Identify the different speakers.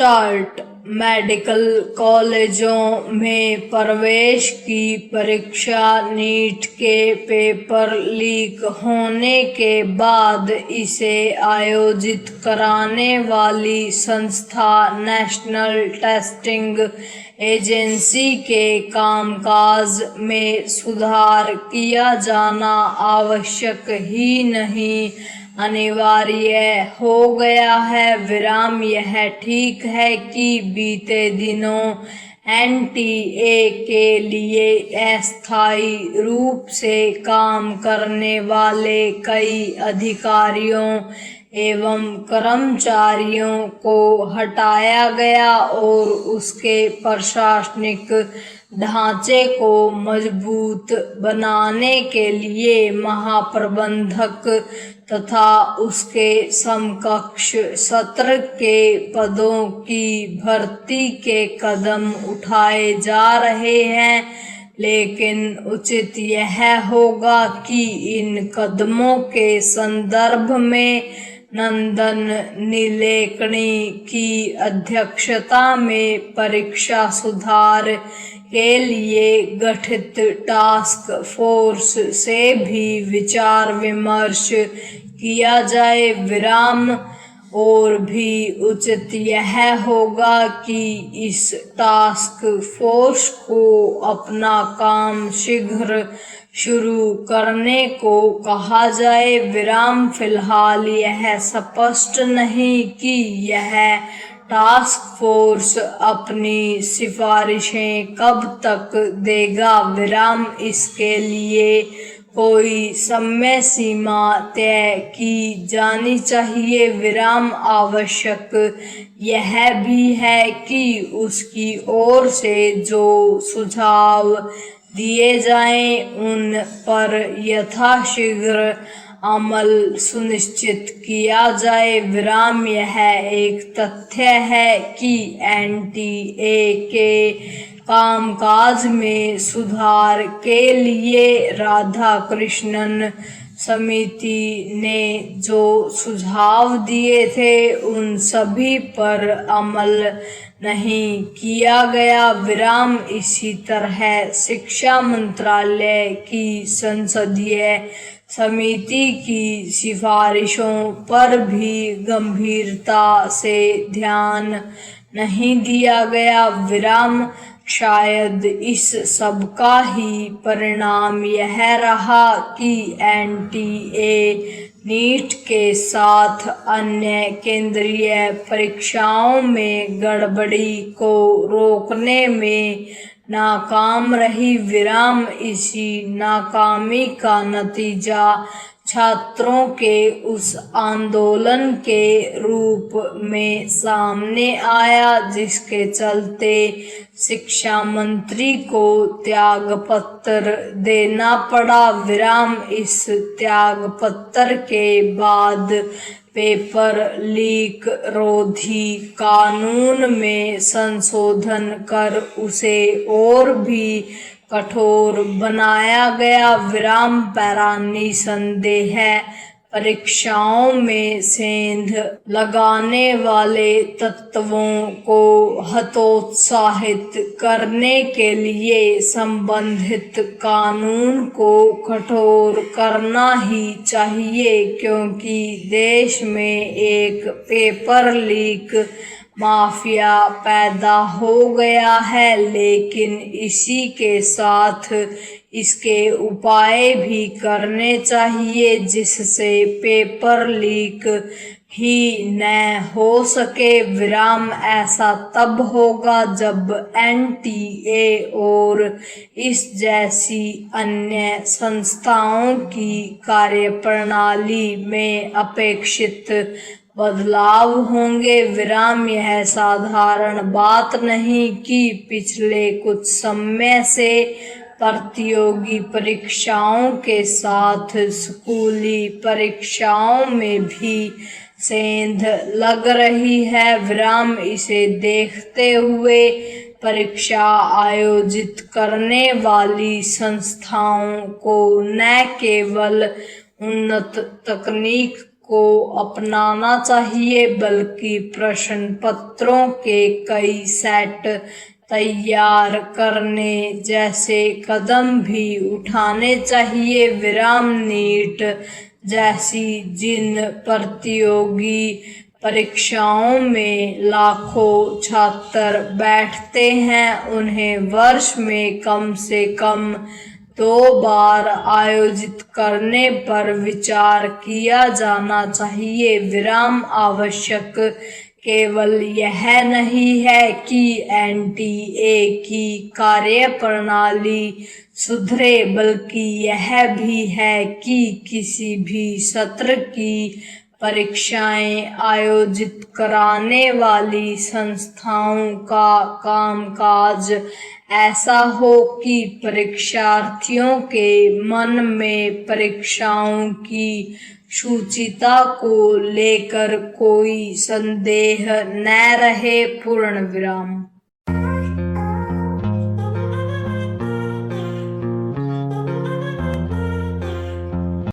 Speaker 1: Start. Medical कॉलेजों में प्रवेश की परीक्षा नीट के पेपर लीक होने के बाद इसे आयोजित कराने वाली संस्था नेशनल टेस्टिंग एजेंसी के कामकाज में सुधार किया जाना आवश्यक ही नहीं अनिवार्य हो गया है। विराम। यह ठीक है कि बीते दिनों एनटीए के लिए अस्थायी रूप से काम करने वाले कई अधिकारियों एवं कर्मचारियों को हटाया गया और उसके प्रशासनिक ढांचे को मजबूत बनाने के लिए महाप्रबंधक तथा उसके समकक्ष सत्र के पदों की भर्ती के कदम उठाए जा रहे हैं, लेकिन उचित यह होगा कि इन कदमों के संदर्भ में नंदन नीलेकणी की अध्यक्षता में परीक्षा सुधार के लिए गठित टास्क फोर्स से भी विचार विमर्श किया जाए। विराम। और भी उचित यह होगा कि इस टास्क फोर्स को अपना काम शीघ्र शुरू करने को कहा जाए। विराम। फिलहाल यह स्पष्ट नहीं कि यह टास्क फोर्स अपनी सिफारिशें कब तक देगा। विराम। इसके लिए कोई समय सीमा तय की जानी चाहिए। विराम। आवश्यक यह भी है कि उसकी ओर से जो सुझाव दिए जाएं उन पर यथाशीघ्र अमल सुनिश्चित किया जाए। विराम। यह एक तथ्य है कि एनटीए के कामकाज में सुधार के लिए राधाकृष्णन समिति ने जो सुझाव दिए थे उन सभी पर अमल नहीं किया गया। विराम। इसी तरह शिक्षा मंत्रालय की संसदीय समिति की सिफारिशों पर भी गंभीरता से ध्यान नहीं दिया गया। विराम। शायद इस सब का ही परिणाम यह रहा कि एनटीए नीट के साथ अन्य केंद्रीय परीक्षाओं में गड़बड़ी को रोकने में नाकाम रही। विराम। इसी नाकामी का नतीजा छात्रों के उस आंदोलन के रूप में सामने आया जिसके चलते शिक्षा मंत्री को त्यागपत्र देना पड़ा। विराम। इस त्यागपत्र के बाद पेपर लीक रोधी कानून में संशोधन कर उसे और भी कठोर बनाया गया। विराम। पैरा। निसंदेह परीक्षाओं में सेंध लगाने वाले तत्वों को हतोत्साहित करने के लिए संबंधित कानून को कठोर करना ही चाहिए, क्योंकि देश में एक पेपर लीक माफिया पैदा हो गया है। लेकिन इसी के साथ इसके उपाय भी करने चाहिए जिससे पेपर लीक ही न हो सके। विराम। ऐसा तब होगा जब एनटीए और इस जैसी अन्य संस्थाओं की कार्यप्रणाली में अपेक्षित बदलाव होंगे। विराम। यह साधारण बात नहीं कि पिछले कुछ समय से प्रतियोगी परीक्षाओं के साथ स्कूली परीक्षाओं में भी सेंध लग रही है। विराम। इसे देखते हुए परीक्षा आयोजित करने वाली संस्थाओं को न केवल उन्नत तकनीक को अपनाना चाहिए, बल्कि प्रश्न पत्रों के कई सेट तैयार करने जैसे कदम भी उठाने चाहिए। विराम नीट जैसी जिन प्रतियोगी परीक्षाओं में लाखों छात्र बैठते हैं, उन्हें वर्ष में कम से कम 2 बार आयोजित करने पर विचार किया जाना चाहिए। विराम आवश्यक केवल यह नहीं है कि एनटीए की कार्यप्रणाली सुधरे, बल्कि यह भी है कि किसी भी सत्र की परीक्षाएं आयोजित कराने वाली संस्थाओं का कामकाज ऐसा हो कि परीक्षार्थियों के मन में परीक्षाओं की शुचिता को लेकर कोई संदेह न रहे। पूर्ण विराम।